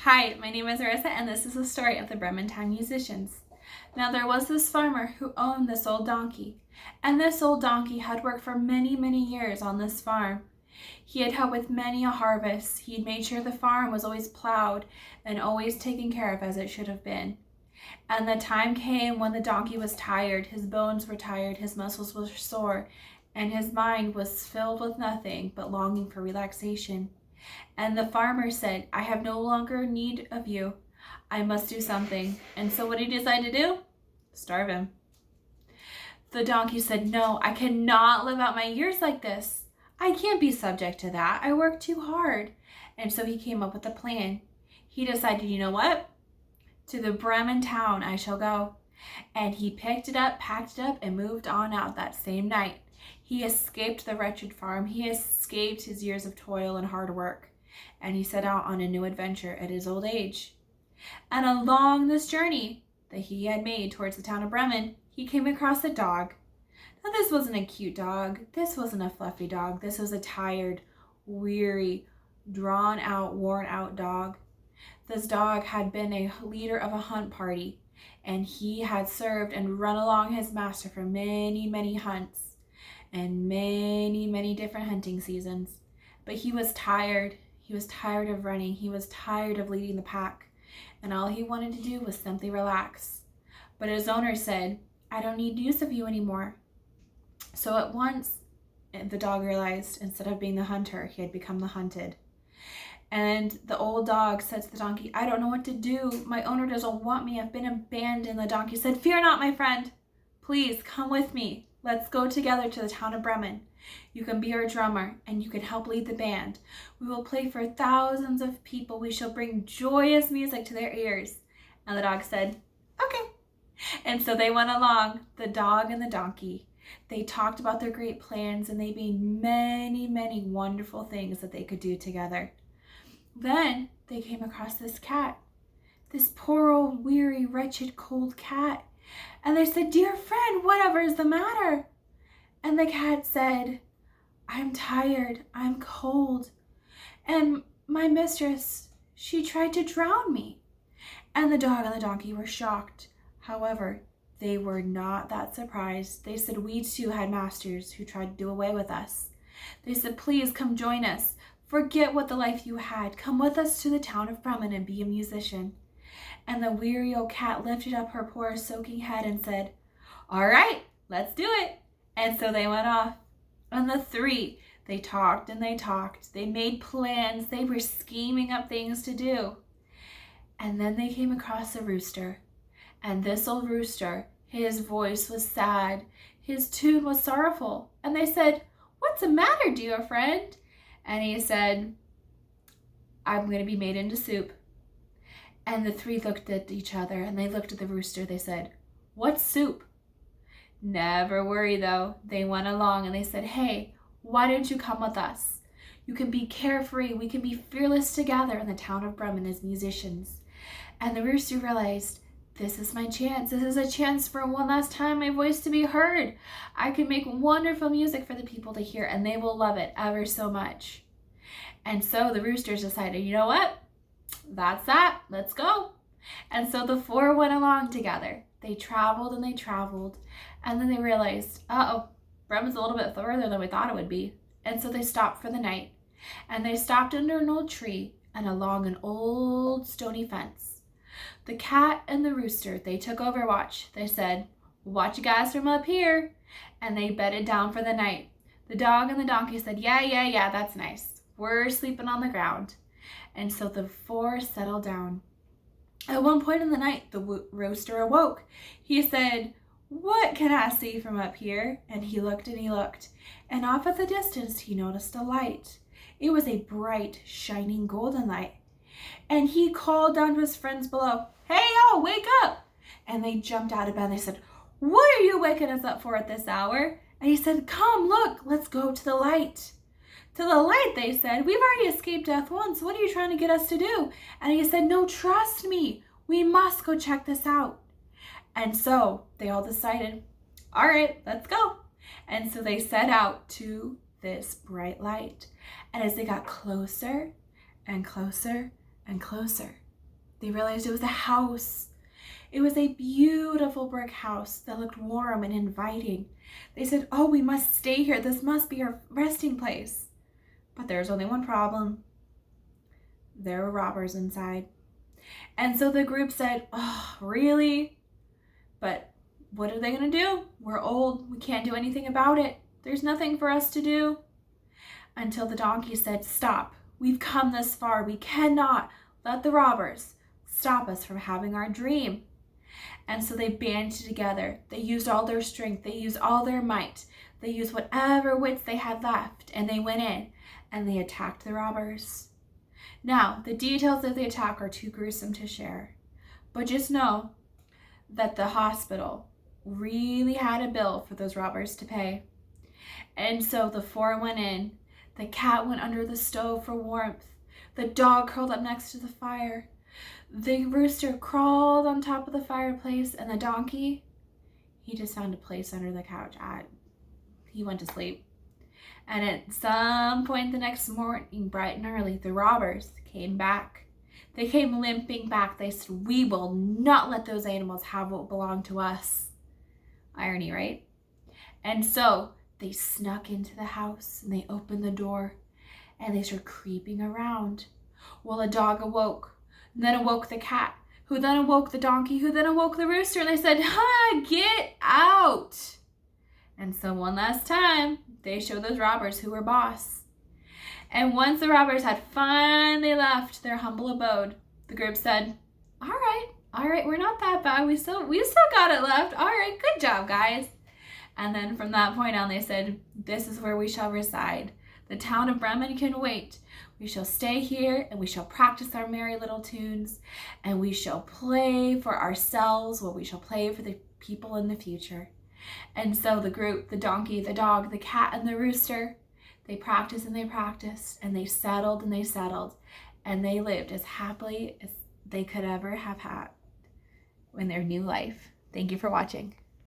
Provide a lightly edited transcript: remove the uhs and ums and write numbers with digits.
Hi, my name is Arissa, and this is the story of the Bremen town musicians. Now there was this farmer who owned this old donkey, and this old donkey had worked for many, many years on this farm. He had helped with many a harvest. He had made sure the farm was always plowed and always taken care of as it should have been. And the time came when the donkey was tired, his bones were tired, his muscles were sore, and his mind was filled with nothing but longing for relaxation. And the farmer said, I have no longer need of you. I must do something. And so what did he decide to do? Starve him. The donkey said, no, I cannot live out my years like this. I can't be subject to that. I work too hard. And so he came up with a plan. He decided, you know what? To the Bremen town I shall go. And he picked it up, packed it up, and moved on out that same night. He escaped the wretched farm. He escaped his years of toil and hard work. And he set out on a new adventure at his old age. And along this journey that he had made towards the town of Bremen, he came across a dog. Now this wasn't a cute dog. This wasn't a fluffy dog. This was a tired, weary, drawn out, worn out dog. This dog had been a leader of a hunt party, and he had served and run along his master for many, many hunts and many, many different hunting seasons. But he was tired. He was tired of running. He was tired of leading the pack. And all he wanted to do was simply relax. But his owner said, I don't need use of you anymore. So at once, the dog realized instead of being the hunter, he had become the hunted. And the old dog said to the donkey, I don't know what to do. My owner doesn't want me. I've been abandoned. The donkey said, fear not, my friend. Please come with me. Let's go together to the town of Bremen. You can be our drummer, and you can help lead the band. We will play for thousands of people. We shall bring joyous music to their ears. And the dog said, okay. And so they went along, the dog and the donkey. They talked about their great plans, and they made many, many wonderful things that they could do together. Then they came across this cat, this poor old weary, wretched, cold cat. And they said, dear friend, whatever is the matter? And the cat said, I'm tired, I'm cold, and my mistress, she tried to drown me. And the dog and the donkey were shocked. However, they were not that surprised. They said, we too had masters who tried to do away with us. They said, please come join us. Forget what the life you had. Come with us to the town of Bremen and be a musician. And the weary old cat lifted up her poor soaking head and said, all right, let's do it. And so they went off. And the three, they talked and they talked. They made plans. They were scheming up things to do. And then they came across a rooster. And this old rooster, his voice was sad. His tune was sorrowful. And they said, what's the matter, dear friend? And he said, I'm going to be made into soup. And the three looked at each other, and they looked at the rooster. They said, what soup? Never worry, though. They went along, and they said, hey, why don't you come with us? You can be carefree. We can be fearless together in the town of Bremen as musicians. And the rooster realized, this is my chance. This is a chance for one last time my voice to be heard. I can make wonderful music for the people to hear, and they will love it ever so much. And so the roosters decided, you know what? That's that. Let's go. And so the four went along together. They traveled and they traveled. And then they realized, uh-oh, Bremen's a little bit further than we thought it would be. And so they stopped for the night. And they stopped under an old tree and along an old stony fence. The cat and the rooster, they took over watch. They said, watch you guys from up here. And they bedded down for the night. The dog and the donkey said, yeah, that's nice. We're sleeping on the ground. And so the four settled down. At one point in the night, the rooster awoke. He said, what can I see from up here? And he looked and he looked. And off at the distance, he noticed a light. It was a bright, shining golden light. And he called down to his friends below, hey, y'all, wake up. And they jumped out of bed. They said, what are you waking us up for at this hour? And he said, come, look, let's go to the light. To the light, they said, we've already escaped death once. What are you trying to get us to do? And he said, no, trust me. We must go check this out. And so they all decided, all right, let's go. And so they set out to this bright light. And as they got closer and closer and closer, they realized it was a house. It was a beautiful brick house that looked warm and inviting. They said, "Oh, we must stay here. This must be our resting place." But there was only one problem. There were robbers inside. And so the group said, "Oh, really? But what are they going to do? We're old. We can't do anything about it. There's nothing for us to do." Until the donkey said, "Stop. We've come this far. We cannot let the robbers stop us from having our dream." And so they banded together. They used all their strength. They used all their might. They used whatever wits they had left. And they went in and they attacked the robbers. Now, the details of the attack are too gruesome to share. But just know that the hospital really had a bill for those robbers to pay. And so the four went in. The cat went under the stove for warmth. The dog curled up next to the fire. The rooster crawled on top of the fireplace, and the donkey, he just found a place under the couch. He went to sleep. And at some point the next morning, bright and early, the robbers came back. They came limping back. They said, "We will not let those animals have what belonged to us." Irony, right? And so they snuck into the house, and they opened the door, and they started creeping around. Well, a dog awoke. And then awoke the cat, who then awoke the donkey, who then awoke the rooster. And they said, "Get out." And so one last time, they showed those robbers who were boss. And once the robbers had finally left their humble abode, the group said, all right, we're not that bad. We still got it left. All right, good job, guys." And then from that point on, they said, "This is where we shall reside. The town of Bremen can wait. We shall stay here, and we shall practice our merry little tunes, and we shall play for ourselves while we shall play for the people in the future." And so the group, the donkey, the dog, the cat, and the rooster, they practiced and they practiced, and they settled and they settled, and they lived as happily as they could ever have had in their new life. Thank you for watching.